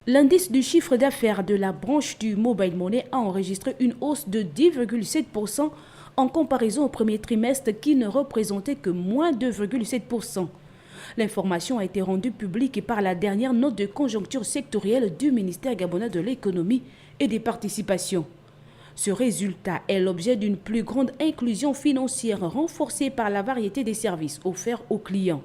L'indice du chiffre d'affaires de la branche du mobile money a enregistré une hausse de 10,7% en comparaison au premier trimestre qui ne représentait que moins 2,7%. L'information a été rendue publique par la dernière note de conjoncture sectorielle du ministère gabonais de l'économie et des participations. Ce résultat est l'objet d'une plus grande inclusion financière renforcée par la variété des services offerts aux clients.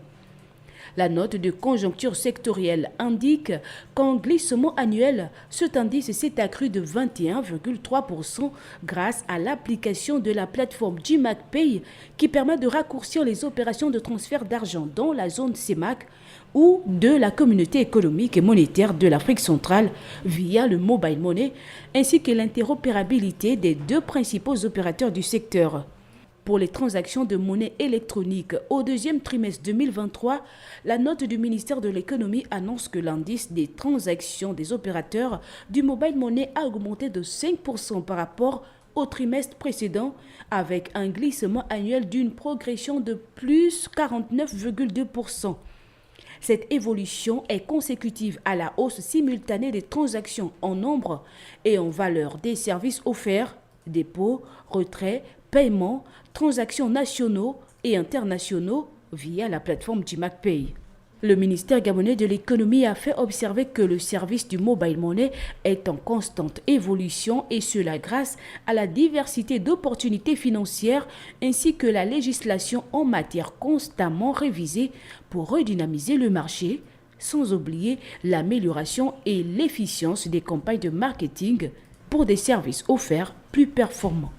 La note de conjoncture sectorielle indique qu'en glissement annuel, cet indice s'est accru de 21,3% grâce à l'application de la plateforme GMAC Pay qui permet de raccourcir les opérations de transfert d'argent dans la zone CEMAC ou de la communauté économique et monétaire de l'Afrique centrale via le mobile money ainsi que l'interopérabilité des deux principaux opérateurs du secteur. Pour les transactions de monnaie électronique au deuxième trimestre 2023, la note du ministère de l'économie annonce que l'indice des transactions des opérateurs du mobile money a augmenté de 5% par rapport au trimestre précédent avec un glissement annuel d'une progression de plus 49,2%. Cette évolution est consécutive à la hausse simultanée des transactions en nombre et en valeur des services offerts, dépôts, retraits, paiements, transactions nationaux et internationaux via la plateforme GMAC Pay. Le ministère gabonais de l'économie a fait observer que le service du mobile money est en constante évolution et cela grâce à la diversité d'opportunités financières ainsi que la législation en matière constamment révisée pour redynamiser le marché, sans oublier l'amélioration et l'efficience des campagnes de marketing pour des services offerts plus performants.